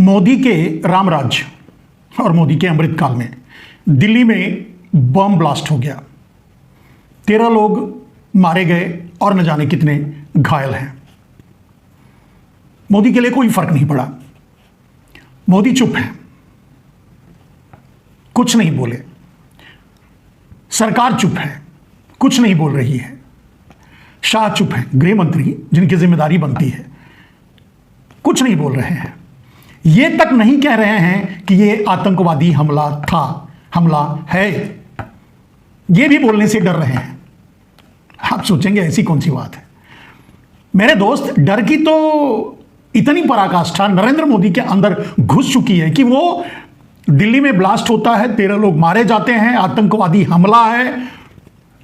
मोदी के रामराज्य और मोदी के अमृतकाल में दिल्ली में बम ब्लास्ट हो गया। 13 लोग मारे गए और न जाने कितने घायल हैं। मोदी के लिए कोई फर्क नहीं पड़ा। मोदी चुप है, कुछ नहीं बोले। सरकार चुप है, कुछ नहीं बोल रही है। शाह चुप है, गृह मंत्री जिनकी जिम्मेदारी बनती है, कुछ नहीं बोल रहे हैं। ये तक नहीं कह रहे हैं कि ये आतंकवादी हमला था, हमला है। ये भी बोलने से डर रहे हैं। आप सोचेंगे ऐसी कौन सी बात है। मेरे दोस्त, डर की तो इतनी पराकाष्ठा नरेंद्र मोदी के अंदर घुस चुकी है कि वो दिल्ली में ब्लास्ट होता है, 13 लोग मारे जाते हैं, आतंकवादी हमला है।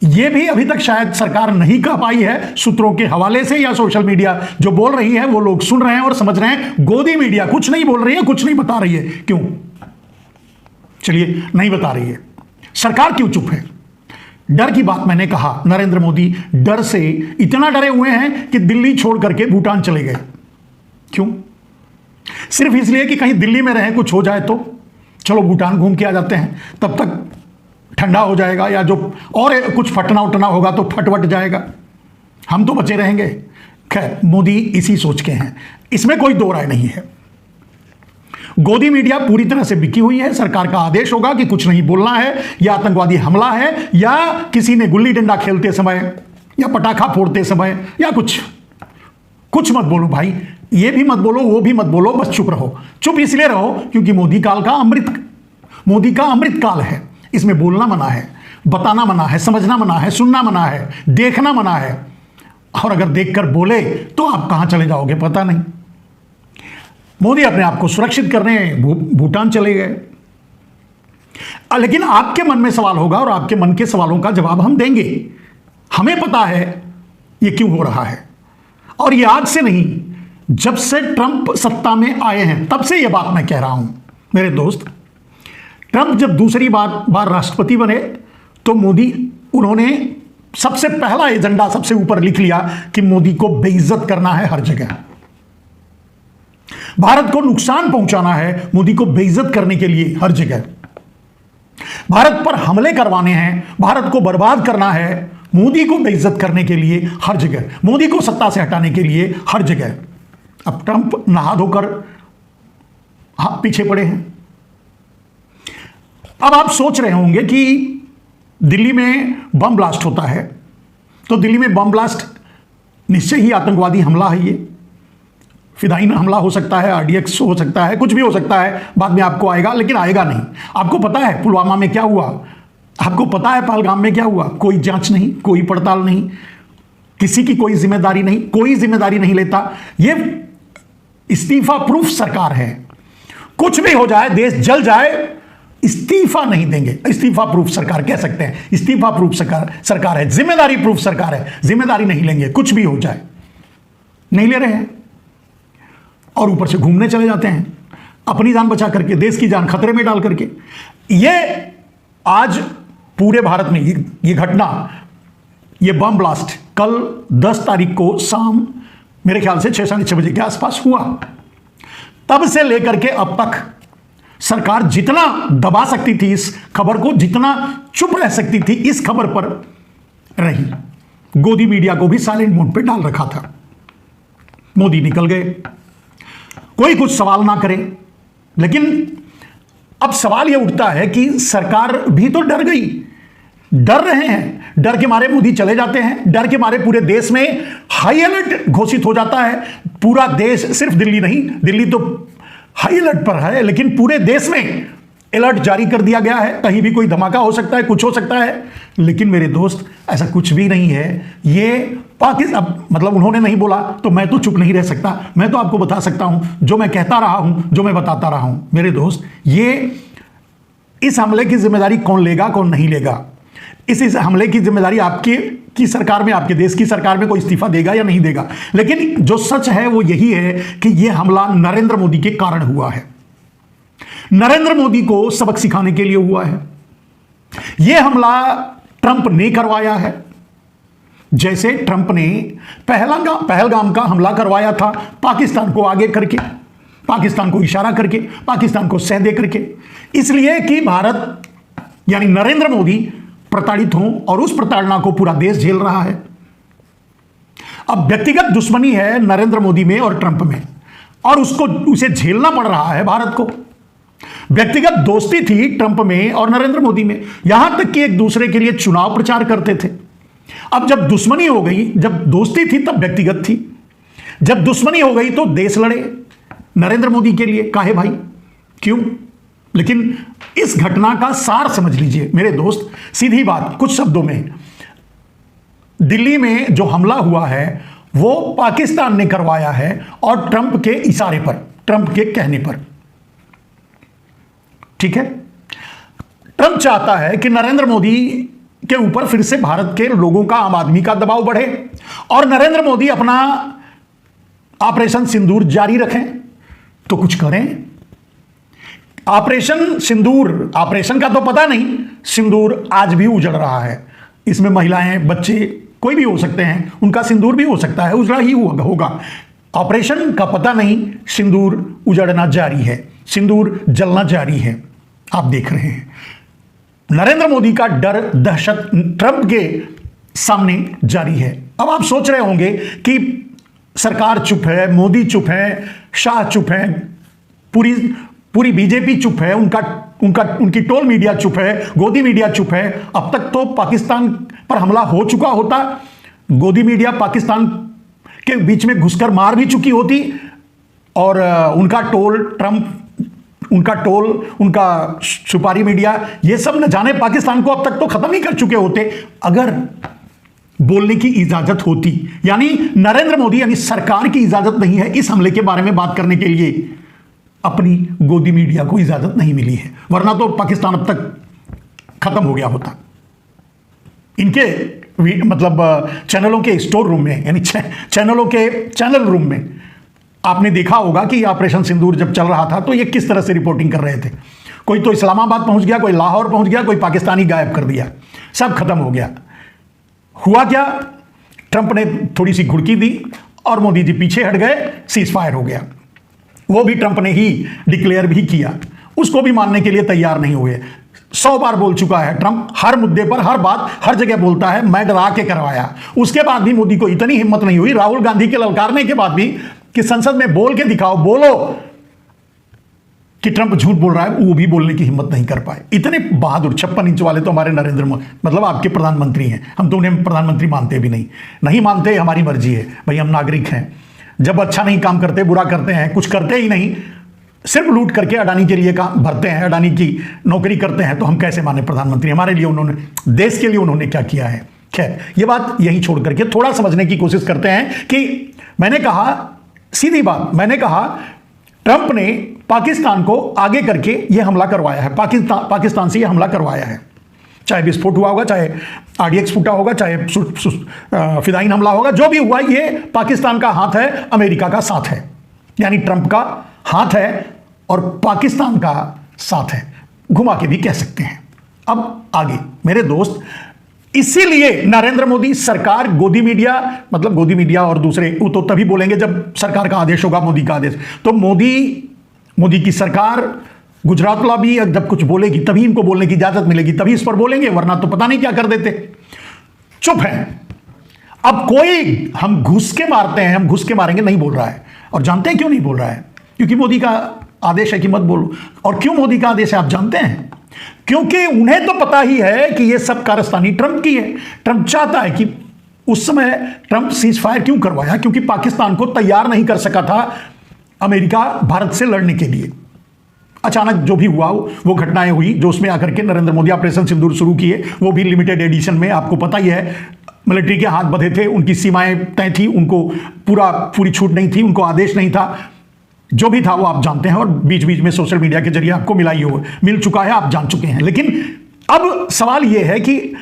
यह भी अभी तक शायद सरकार नहीं कह पाई है, सूत्रों के हवाले से या सोशल मीडिया जो बोल रही है वो लोग सुन रहे हैं और समझ रहे हैं। गोदी मीडिया कुछ नहीं बोल रही है, कुछ नहीं बता रही है। क्यों? चलिए, नहीं बता रही है। सरकार क्यों चुप है? डर की बात मैंने कहा। नरेंद्र मोदी डर से इतना डरे हुए हैं कि दिल्ली छोड़ करके भूटान चले गए। क्यों? सिर्फ इसलिए कि कहीं दिल्ली में रहे, कुछ हो जाए तो चलो भूटान घूम के आ जाते हैं, तब तक ठंडा हो जाएगा, या जो और कुछ फटना उटना होगा तो फटवट जाएगा, हम तो बचे रहेंगे। खैर, मोदी इसी सोच के हैं, इसमें कोई दो राय नहीं है। गोदी मीडिया पूरी तरह से बिकी हुई है। सरकार का आदेश होगा कि कुछ नहीं बोलना है, या आतंकवादी हमला है, या किसी ने गुल्ली डंडा खेलते समय या पटाखा फोड़ते समय या कुछ मत बोलो भाई, ये भी मत बोलो, वो भी मत बोलो, बस चुप रहो। चुप इसलिए रहो क्योंकि मोदी का अमृत काल है। इसमें बोलना मना है, बताना मना है, समझना मना है, सुनना मना है, देखना मना है। और अगर देखकर बोले तो आप कहां चले जाओगे पता नहीं। मोदी अपने आप को सुरक्षित करने भूटान चले गए। लेकिन आपके मन में सवाल होगा और आपके मन के सवालों का जवाब हम देंगे। हमें पता है ये क्यों हो रहा है, और ये आज से नहीं, जब से ट्रंप सत्ता में आए हैं तब से ये बात मैं कह रहा हूं। मेरे दोस्त, ट्रंप जब दूसरी बार राष्ट्रपति बने तो उन्होंने सबसे पहला एजेंडा सबसे ऊपर लिख लिया कि मोदी को बेइज्जत करना है हर जगह। भारत को नुकसान पहुंचाना है, मोदी को बेइज्जत करने के लिए हर जगह। भारत पर हमले करवाने हैं, भारत को बर्बाद करना है, मोदी को बेइज्जत करने के लिए हर जगह, मोदी को सत्ता से हटाने के लिए हर जगह। अब ट्रंप नहा धोकर पीछे पड़े हैं। अब आप सोच रहे होंगे कि दिल्ली में बम ब्लास्ट होता है तो दिल्ली में बम ब्लास्ट निश्चय ही आतंकवादी हमला है। ये फिदाइन हमला हो सकता है, RDX हो सकता है, कुछ भी हो सकता है, बाद में आपको आएगा, लेकिन आएगा नहीं। आपको पता है पुलवामा में क्या हुआ, आपको पता है पहलगाम में क्या हुआ। कोई जांच नहीं, कोई पड़ताल नहीं, किसी की कोई जिम्मेदारी नहीं, कोई जिम्मेदारी नहीं लेता। ये इस्तीफा प्रूफ सरकार है। कुछ भी हो जाए, देश जल जाए, इस्तीफा नहीं देंगे। इस्तीफा प्रूफ सरकार कह सकते हैं, इस्तीफा प्रूफ सरकार है, जिम्मेदारी प्रूफ सरकार है। जिम्मेदारी नहीं लेंगे, कुछ भी हो जाए, नहीं ले रहे हैं। और ऊपर से घूमने चले जाते हैं, अपनी जान बचा करके, देश की जान खतरे में डाल करके। ये आज पूरे भारत में ये घटना, ये बम ब्लास्ट कल 10 तारीख को शाम मेरे ख्याल से 6 साढ़े 6 बजे के आसपास हुआ। तब से लेकर के अब तक सरकार जितना दबा सकती थी इस खबर को, जितना चुप रह सकती थी इस खबर पर रही। गोदी मीडिया को भी साइलेंट मोड पे डाल रखा था। मोदी निकल गए, कोई कुछ सवाल ना करे। लेकिन अब सवाल यह उठता है कि सरकार भी तो डर गई। डर रहे हैं, डर के मारे मोदी चले जाते हैं, डर के मारे पूरे देश में हाई अलर्ट घोषित हो जाता है। पूरा देश, सिर्फ दिल्ली नहीं, दिल्ली तो हाई अलर्ट पर है, लेकिन पूरे देश में अलर्ट जारी कर दिया गया है। कहीं भी कोई धमाका हो सकता है, कुछ हो सकता है। लेकिन मेरे दोस्त, ऐसा कुछ भी नहीं है। ये पाकिस्तान, मतलब उन्होंने नहीं बोला तो मैं तो चुप नहीं रह सकता। मैं तो आपको बता सकता हूं, जो मैं कहता रहा हूं, जो मैं बताता रहा हूं। मेरे दोस्त, इस हमले की जिम्मेदारी कौन लेगा, कौन नहीं लेगा? इस हमले की जिम्मेदारी आपकी सरकार में, आपके देश की सरकार में कोई इस्तीफा देगा या नहीं देगा। लेकिन जो सच है वो यही है कि यह हमला नरेंद्र मोदी के कारण हुआ है। नरेंद्र मोदी को सबक सिखाने के लिए हुआ है। यह हमला ट्रंप ने करवाया है। जैसे ट्रंप ने पहलगाम का हमला करवाया था पाकिस्तान को आगे करके, पाकिस्तान को इशारा करके, पाकिस्तान को सह दे करके, इसलिए कि भारत यानी नरेंद्र मोदी प्रताड़ित हों और उस प्रताड़ना को पूरा देश झेल रहा है। अब व्यक्तिगत दुश्मनी है नरेंद्र मोदी में और ट्रंप में, और उसे झेलना पड़ रहा है भारत को। व्यक्तिगत दोस्ती थी ट्रंप में और नरेंद्र मोदी में, यहां तक कि एक दूसरे के लिए चुनाव प्रचार करते थे। अब जब दुश्मनी हो गई, जब दोस्ती थी तब व्यक्तिगत थी, जब दुश्मनी हो गई तो देश लड़े नरेंद्र मोदी के लिए। काहे भाई, क्यों? लेकिन इस घटना का सार समझ लीजिए मेरे दोस्त, सीधी बात कुछ शब्दों में, दिल्ली में जो हमला हुआ है वो पाकिस्तान ने करवाया है और ट्रंप के इशारे पर, ट्रंप के कहने पर। ठीक है, ट्रंप चाहता है कि नरेंद्र मोदी के ऊपर फिर से भारत के लोगों का, आम आदमी का दबाव बढ़े और नरेंद्र मोदी अपना ऑपरेशन सिंदूर जारी रखें। तो कुछ करें। ऑपरेशन सिंदूर, ऑपरेशन का तो पता नहीं, सिंदूर आज भी उजड़ रहा है। इसमें महिलाएं, बच्चे, कोई भी हो सकते हैं, उनका सिंदूर भी हो सकता है, उजड़ा ही होगा। ऑपरेशन का पता नहीं, सिंदूर उजड़ना जारी है, सिंदूर जलना जारी है। आप देख रहे हैं नरेंद्र मोदी का डर, दहशत ट्रंप के सामने जारी है। अब आप सोच रहे होंगे कि सरकार चुप है, मोदी चुप है, शाह चुप है, पूरी बीजेपी चुप है, उनकी टोल मीडिया चुप है, गोदी मीडिया चुप है। अब तक तो पाकिस्तान पर हमला हो चुका होता, गोदी मीडिया पाकिस्तान के बीच में घुसकर मार भी चुकी होती और उनका टोल ट्रंप, उनका सुपारी मीडिया, ये सब न जाने पाकिस्तान को अब तक तो खत्म ही कर चुके होते अगर बोलने की इजाजत होती। यानी नरेंद्र मोदी यानी सरकार की इजाजत नहीं है इस हमले के बारे में बात करने के लिए, अपनी गोदी मीडिया को इजाजत नहीं मिली है, वरना तो पाकिस्तान अब तक खत्म हो गया होता। इनके मतलब चैनलों के स्टोर रूम में, यानी चैनलों के चैनल रूम में आपने देखा होगा कि ऑपरेशन सिंदूर जब चल रहा था तो ये किस तरह से रिपोर्टिंग कर रहे थे। कोई तो इस्लामाबाद पहुंच गया, कोई लाहौर पहुंच गया, कोई पाकिस्तानी गायब कर दिया, सब खत्म हो गया। हुआ क्या, ट्रंप ने थोड़ी सी घुड़की दी और मोदी जी पीछे हट गए, सीज फायर हो गया। वो भी ट्रंप ने ही डिक्लेयर भी किया, उसको भी मानने के लिए तैयार नहीं हुए। 100 बार बोल चुका है ट्रंप, हर मुद्दे पर, हर बात, हर जगह बोलता है मैं डरा के करवाया। उसके बाद भी मोदी को इतनी हिम्मत नहीं हुई, राहुल गांधी के ललकारने के बाद भी, कि संसद में बोल के दिखाओ, बोलो कि ट्रंप झूठ बोल रहा है, वो भी बोलने की हिम्मत नहीं कर पाए। इतने बहादुर 56 इंच वाले तो हमारे नरेंद्र मोदी, मतलब आपके प्रधानमंत्री हैं। हम तो उन्हें प्रधानमंत्री मानते भी नहीं मानते, हमारी मर्जी है भाई, हम नागरिक हैं। जब अच्छा नहीं काम करते, बुरा करते हैं, कुछ करते ही नहीं, सिर्फ लूट करके अडानी के लिए काम भरते हैं, अडानी की नौकरी करते हैं, तो हम कैसे माने प्रधानमंत्री? हमारे लिए उन्होंने, देश के लिए उन्होंने क्या किया है? खैर, ये बात यही छोड़ करके थोड़ा समझने की कोशिश करते हैं कि मैंने कहा, सीधी बात, मैंने कहा ट्रंप ने पाकिस्तान को आगे करके यह हमला करवाया है, पाकिस्तान से यह हमला करवाया है। चाहे विस्फोट हुआ होगा, चाहे आरडीएक्स फूटा होगा, चाहे फिदाइन हमला होगा, जो भी हुआ, ये पाकिस्तान का हाथ है, अमेरिका का साथ है। यानी ट्रंप का हाथ है और पाकिस्तान का साथ है, घुमा के भी कह सकते हैं। अब आगे मेरे दोस्त, इसीलिए नरेंद्र मोदी सरकार, गोदी मीडिया, मतलब गोदी मीडिया और दूसरे, वो तो तभी बोलेंगे जब सरकार का आदेश होगा, मोदी का आदेश। तो मोदी की सरकार, गुजरात लॉबी जब कुछ बोलेगी तभी इनको बोलने की इजाजत मिलेगी, तभी इस पर बोलेंगे, वरना तो पता नहीं क्या कर देते। चुप है। अब कोई हम घुस के मारते हैं, हम घुस के मारेंगे नहीं बोल रहा है। और जानते हैं क्यों नहीं बोल रहा है? क्योंकि मोदी का आदेश है कि मत बोलो। और क्यों मोदी का आदेश है आप जानते हैं? क्योंकि उन्हें तो पता ही है कि यह सब कारस्तानी ट्रंप की है। ट्रंप चाहता है कि उस समय ट्रंप सीज फायर क्यों करवाया? क्योंकि पाकिस्तान को तैयार नहीं कर सका था अमेरिका भारत से लड़ने के लिए। अचानक जो भी हुआ, वो घटनाएं हुई जो उसमें आकर के नरेंद्र मोदी ऑपरेशन सिंदूर शुरू किए, वो भी लिमिटेड एडिशन में। आपको पता ही है, मिलिट्री के हाथ बंधे थे, उनकी सीमाएं तय थी, उनको पूरी छूट नहीं थी, उनको आदेश नहीं था। जो भी था वो आप जानते हैं, और बीच बीच में सोशल मीडिया के जरिए आपको मिल चुका है, आप जान चुके हैं। लेकिन अब सवाल यह है कि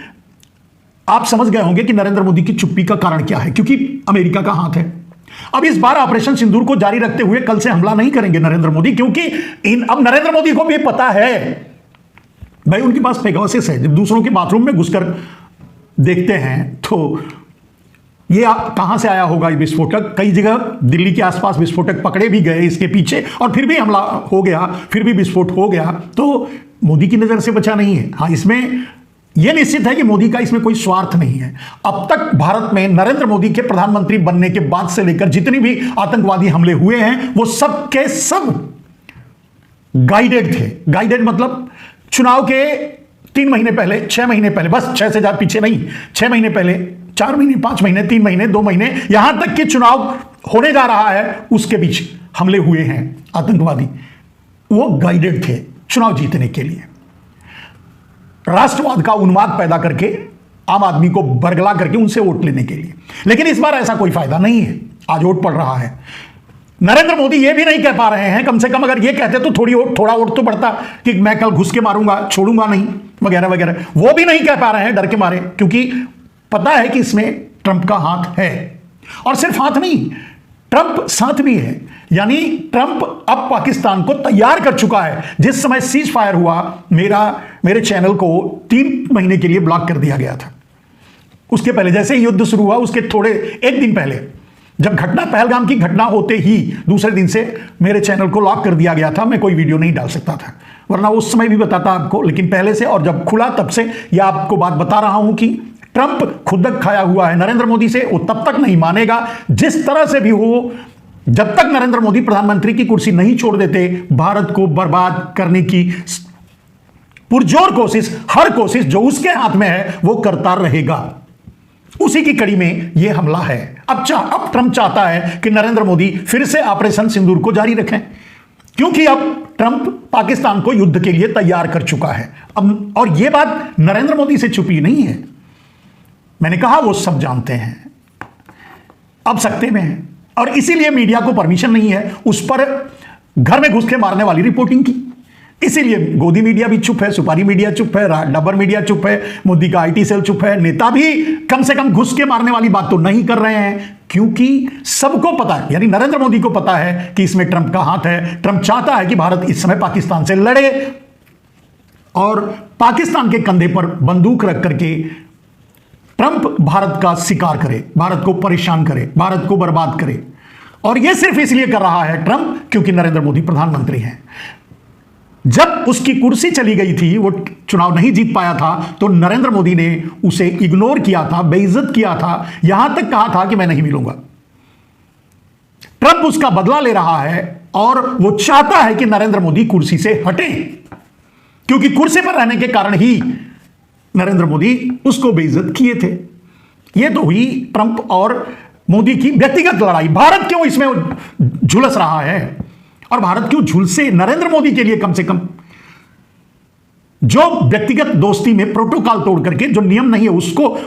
आप समझ गए होंगे कि नरेंद्र मोदी की चुप्पी का कारण क्या है, क्योंकि अमेरिका का हाथ है। अब इस बार ऑपरेशन सिंदूर को जारी रखते हुए कल से हमला नहीं करेंगे नरेंद्र मोदी, क्योंकि अब नरेंद्र मोदी को भी पता है भाई, उनके पास पेगासस है। जब दूसरों के बाथरूम में घुसकर देखते हैं तो ये कहां से आया होगा ये विस्फोटक? कई जगह दिल्ली के आसपास विस्फोटक पकड़े भी गए इसके पीछे, और फिर भी हमला हो गया, फिर भी विस्फोट हो गया। तो मोदी की नजर से बचा नहीं है। हाँ, इसमें यह निश्चित है कि मोदी का इसमें कोई स्वार्थ नहीं है। अब तक भारत में नरेंद्र मोदी के प्रधानमंत्री बनने के बाद से लेकर जितनी भी आतंकवादी हमले हुए हैं वो सब के सब गाइडेड थे। गाइडेड मतलब चुनाव के 3 महीने पहले, 6 महीने पहले, बस 6 से ज्यादा पीछे नहीं, 6 महीने पहले, 4 महीने, 5 महीने, 3 महीने, 2 महीने, यहां तक कि चुनाव होने जा रहा है उसके बीच हमले हुए हैं आतंकवादी। वो गाइडेड थे चुनाव जीतने के लिए, राष्ट्रवाद का उन्माद पैदा करके आम आदमी को बरगला करके उनसे वोट लेने के लिए। लेकिन इस बार ऐसा कोई फायदा नहीं है। आज वोट पड़ रहा है। नरेंद्र मोदी ये भी नहीं कह पा रहे हैं, कम से कम अगर ये कहते तो थोड़ा वोट तो बढ़ता कि मैं कल घुस के मारूंगा, छोड़ूंगा नहीं, वगैरह वगैरह। वो भी नहीं कह पा रहे हैं डर के मारे, क्योंकि पता है कि इसमें ट्रंप का हाथ है। और सिर्फ हाथ नहीं, ट्रंप साथ भी है। यानी ट्रंप अब पाकिस्तान को तैयार कर चुका है। जिस समय सीज फायर हुआ, मेरे चैनल को 3 महीने के लिए ब्लॉक कर दिया गया था। उसके पहले जैसे ही युद्ध शुरू हुआ, उसके थोड़े 1 दिन पहले, जब पहलगाम की घटना होते ही दूसरे दिन से मेरे चैनल को लॉक कर दिया गया था। मैं कोई वीडियो नहीं डाल सकता था, वरना उस समय भी बताता आपको, लेकिन पहले से। और जब खुला तब से यह आपको बात बता रहा हूं कि ट्रंप खुद खाया हुआ है नरेंद्र मोदी से। वो तब तक नहीं मानेगा जिस तरह से भी हो, जब तक नरेंद्र मोदी प्रधानमंत्री की कुर्सी नहीं छोड़ देते, भारत को बर्बाद करने की पुरजोर कोशिश, हर कोशिश जो उसके हाथ में है वो करता रहेगा। उसी की कड़ी में यह हमला है। अब ट्रंप चाहता है कि नरेंद्र मोदी फिर से ऑपरेशन सिंदूर को जारी रखें, क्योंकि अब ट्रंप पाकिस्तान को युद्ध के लिए तैयार कर चुका है। अब और यह बात नरेंद्र मोदी से छुपी नहीं है। मैंने कहा वो सब जानते हैं, अब सकते में है। और इसीलिए मीडिया को परमिशन नहीं है उस पर घर में घुस के मारने वाली रिपोर्टिंग की। इसीलिए गोदी मीडिया भी चुप है, सुपारी मीडिया चुप है, डब्बर मीडिया चुप है, मोदी का आईटी सेल चुप है। नेता भी कम से कम घुस के मारने वाली बात तो नहीं कर रहे हैं, क्योंकि सबको पता है, यानी नरेंद्र मोदी को पता है कि इसमें ट्रंप का हाथ है। ट्रंप चाहता है कि भारत इस समय पाकिस्तान से लड़े और पाकिस्तान के कंधे पर बंदूक रख करके ट्रंप भारत का शिकार करे, भारत को परेशान करे, भारत को बर्बाद करे। और यह सिर्फ इसलिए कर रहा है ट्रंप क्योंकि नरेंद्र मोदी प्रधानमंत्री हैं। जब उसकी कुर्सी चली गई थी, वो चुनाव नहीं जीत पाया था, तो नरेंद्र मोदी ने उसे इग्नोर किया था, बेइज्जत किया था, यहां तक कहा था कि मैं नहीं मिलूंगा। ट्रंप उसका बदला ले रहा है और वो चाहता है कि नरेंद्र मोदी कुर्सी से हटे, क्योंकि कुर्सी पर रहने के कारण ही नरेंद्र मोदी उसको बेइज्जत किए थे। यह तो हुई ट्रंप और मोदी की व्यक्तिगत लड़ाई। भारत क्यों इसमें झुलस रहा है और भारत क्यों झुलसे? नरेंद्र मोदी के लिए कम से कम जो व्यक्तिगत दोस्ती में प्रोटोकॉल तोड़ करके, जो नियम नहीं है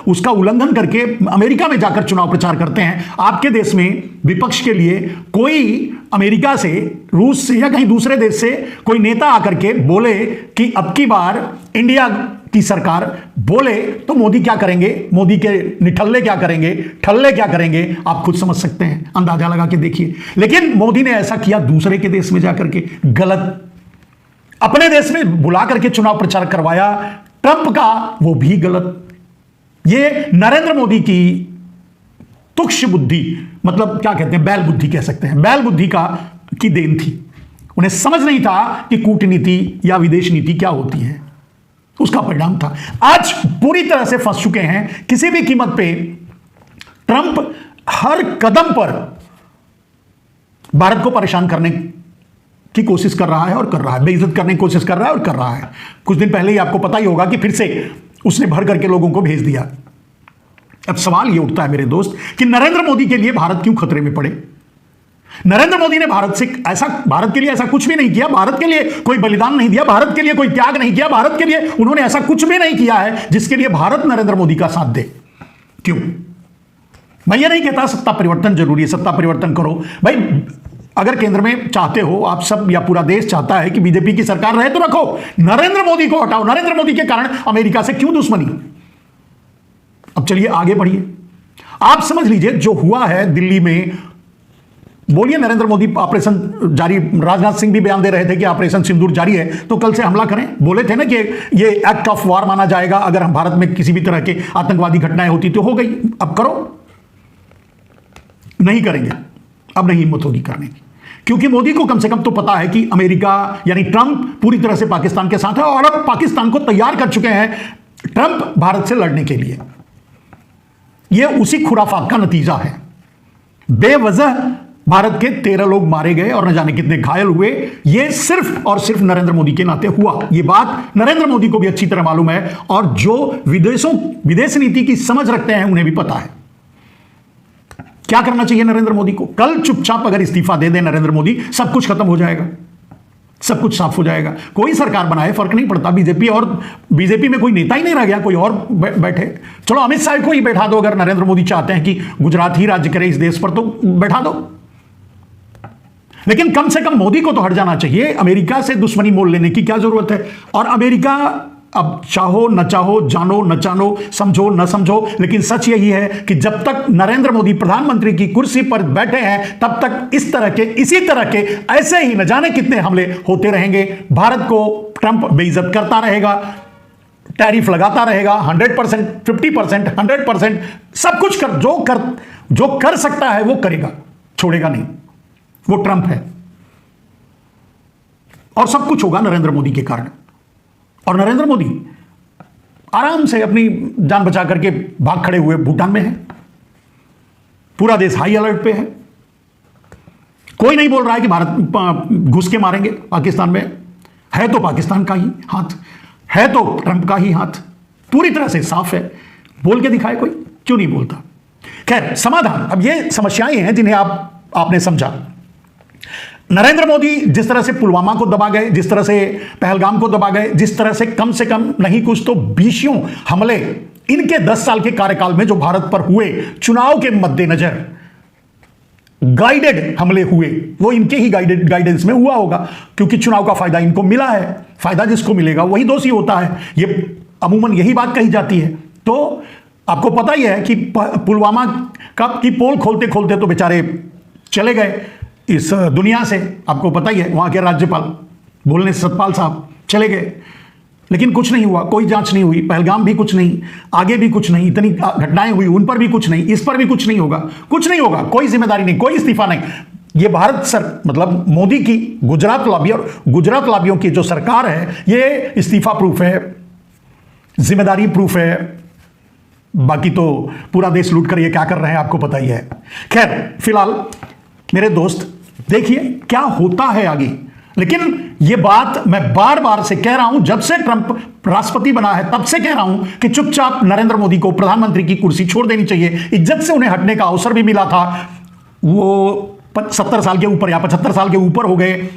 उसका उल्लंघन करके अमेरिका में जाकर चुनाव प्रचार करते हैं। आपके देश में विपक्ष के लिए कोई अमेरिका से, रूस से या कहीं दूसरे देश से कोई नेता आकर के बोले कि अब की बार इंडिया की सरकार बोले तो मोदी क्या करेंगे, मोदी के निठल्ले क्या करेंगे, ठल्ले क्या करेंगे, आप खुद समझ सकते हैं, अंदाजा लगा के देखिए। लेकिन मोदी ने ऐसा किया दूसरे के देश में जाकर के, गलत। अपने देश में बुला करके चुनाव प्रचार करवाया ट्रंप का, वो भी गलत। ये नरेंद्र मोदी की तुक्ष बुद्धि, मतलब क्या कहते हैं, बैल बुद्धि कह सकते हैं, बैल बुद्धि की देन थी। उन्हें समझ नहीं था कि कूटनीति या विदेश नीति क्या होती है, उसका परिणाम था। आज पूरी तरह से फंस चुके हैं। किसी भी कीमत पे ट्रंप हर कदम पर भारत को परेशान करने की कोशिश कर रहा है और कर रहा है, बेइज्जत करने की कोशिश कर रहा है और कर रहा है। कुछ दिन पहले ही आपको पता ही होगा कि फिर से उसने भर करके लोगों को भेज दिया। अब सवाल यह उठता है मेरे दोस्त कि नरेंद्र मोदी के लिए भारत क्यों खतरे में पड़े? नरेंद्र मोदी ने भारत के लिए ऐसा कुछ भी नहीं किया, भारत के लिए कोई बलिदान नहीं दिया, भारत के लिए कोई त्याग नहीं किया, भारत के लिए उन्होंने ऐसा कुछ भी नहीं किया है जिसके लिए भारत नरेंद्र मोदी का साथ दे। क्यों? मैं ये नहीं कहता सत्ता परिवर्तन जरूरी है, सत्ता परिवर्तन करो भाई। अगर केंद्र में चाहते हो आप सब, या पूरा देश चाहता है कि बीजेपी की सरकार रहे तो रखो, नरेंद्र मोदी को हटाओ। नरेंद्र मोदी के कारण अमेरिका से क्यों दुश्मनी? अब चलिए आगे बढ़िए। आप समझ लीजिए जो हुआ है दिल्ली में, बोलिए नरेंद्र मोदी ऑपरेशन जारी, राजनाथ सिंह भी बयान दे रहे थे कि ऑपरेशन सिंदूर जारी है, तो कल से हमला करें। बोले थे ना कि ये एक्ट ऑफ वॉर माना जाएगा अगर हम भारत में किसी भी तरह के आतंकवादी घटनाएं होती तो हो गई। अब करो, नहीं करेंगे, अब नहीं हिम्मत होगी करने की, क्योंकि मोदी को कम से कम तो पता है कि अमेरिका यानी ट्रंप पूरी तरह से पाकिस्तान के साथ है और अब पाकिस्तान को तैयार कर चुके हैं ट्रंप भारत से लड़ने के लिए। यह उसी खुराफात का नतीजा है। बेवजह भारत के 13 लोग मारे गए और न जाने कितने घायल हुए। यह सिर्फ और सिर्फ नरेंद्र मोदी के नाते हुआ। यह बात नरेंद्र मोदी को भी अच्छी तरह मालूम है और जो विदेश नीति की समझ रखते हैं उन्हें भी पता है। क्या करना चाहिए नरेंद्र मोदी को? कल चुपचाप अगर इस्तीफा दे दे नरेंद्र मोदी, सब कुछ खत्म हो जाएगा, सब कुछ साफ हो जाएगा। कोई सरकार बनाए फर्क नहीं पड़ता, बीजेपी में कोई नेता ही नहीं रह गया, कोई और बैठे। चलो अमित शाह को ही बैठा दो, अगर नरेंद्र मोदी चाहते हैं कि गुजरात ही राज्य करे इस देश पर तो बैठा दो, लेकिन कम से कम मोदी को तो हट जाना चाहिए। अमेरिका से दुश्मनी मोल लेने की क्या जरूरत है? और अमेरिका अब चाहो न चाहो, जानो न जानो, समझो न समझो, लेकिन सच यही है कि जब तक नरेंद्र मोदी प्रधानमंत्री की कुर्सी पर बैठे हैं तब तक इसी तरह के ऐसे ही न जाने कितने हमले होते रहेंगे। भारत को ट्रंप बेइज्जत करता रहेगा, टैरिफ लगाता रहेगा, 100%, 50%, 100%, सब कुछ जो कर सकता है वो करेगा, छोड़ेगा नहीं। वो ट्रंप है और सब कुछ होगा नरेंद्र मोदी के कारण। और नरेंद्र मोदी आराम से अपनी जान बचा करके भाग खड़े हुए भूटान में है। पूरा देश हाई अलर्ट पे है। कोई नहीं बोल रहा है कि भारत घुस के मारेंगे पाकिस्तान में। है तो पाकिस्तान का ही हाथ, है तो ट्रंप का ही हाथ, पूरी तरह से साफ है। बोल के दिखाए कोई, क्यों नहीं बोलता? खैर, समाधान। अब ये समस्याएं हैं जिन्हें आपने समझा। नरेंद्र मोदी जिस तरह से पुलवामा को दबा गए, जिस तरह से पहलगाम को दबा गए, जिस तरह से कम नहीं कुछ तो 20 हमले इनके 10 साल के कार्यकाल में जो भारत पर हुए, चुनाव के मद्देनजर गाइडेड हमले हुए, वो इनके ही गाइडेंस में हुआ होगा, क्योंकि चुनाव का फायदा इनको मिला है। फायदा जिसको मिलेगा वही दोषी होता है, ये अमूमन यही बात कही जाती है। तो आपको पता ही है कि पुलवामा की पोल खोलते खोलते तो बेचारे चले गए इस दुनिया से। आपको पता ही है, वहां के राज्यपाल बोलने से सतपाल साहब चले गए, लेकिन कुछ नहीं हुआ, कोई जांच नहीं हुई। पहलगाम भी कुछ नहीं, आगे भी कुछ नहीं, इतनी घटनाएं हुई उन पर भी कुछ नहीं, इस पर भी कुछ नहीं होगा, कुछ नहीं होगा, कोई जिम्मेदारी नहीं, कोई इस्तीफा नहीं। ये भारत मतलब मोदी की गुजरात लॉबी और गुजरात लॉबियों की जो सरकार है, ये इस्तीफा प्रूफ है, जिम्मेदारी प्रूफ है। बाकी तो पूरा देश लूट कर ये क्या कर रहे हैं आपको पता ही है। खैर, फिलहाल मेरे दोस्त देखिए क्या होता है आगे। लेकिन ये बात मैं बार बार से कह रहा हूं, जब से ट्रंप राष्ट्रपति बना है तब से कह रहा हूं कि चुपचाप नरेंद्र मोदी को प्रधानमंत्री की कुर्सी छोड़ देनी चाहिए। इज्जत से उन्हें हटने का अवसर भी मिला था। वो 70 साल के ऊपर या 75 साल के ऊपर हो गए,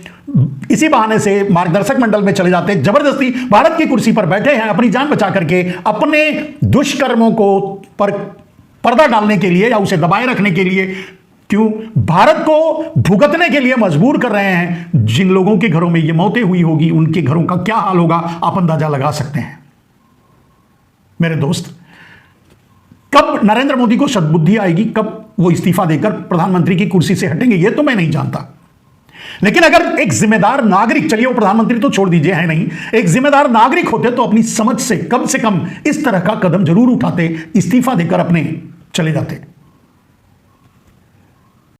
इसी बहाने से मार्गदर्शक मंडल में चले जाते, जबरदस्ती भारत की कुर्सी पर बैठे हैं अपनी जान बचा करके, अपने दुष्कर्मों को पर पर्दा डालने के लिए या उसे दबाए रखने के लिए। क्यों भारत को भुगतने के लिए मजबूर कर रहे हैं? जिन लोगों के घरों में ये मौतें हुई होगी, उनके घरों का क्या हाल होगा आप अंदाजा लगा सकते हैं। मेरे दोस्त, कब नरेंद्र मोदी को सद्बुद्धि आएगी, कब वो इस्तीफा देकर प्रधानमंत्री की कुर्सी से हटेंगे, ये तो मैं नहीं जानता। लेकिन अगर एक जिम्मेदार नागरिक, चलिए वो प्रधानमंत्री तो छोड़ दीजिए, है नहीं, एक जिम्मेदार नागरिक होते तो अपनी समझ से कम इस तरह का कदम जरूर उठाते, इस्तीफा देकर अपने चले जाते।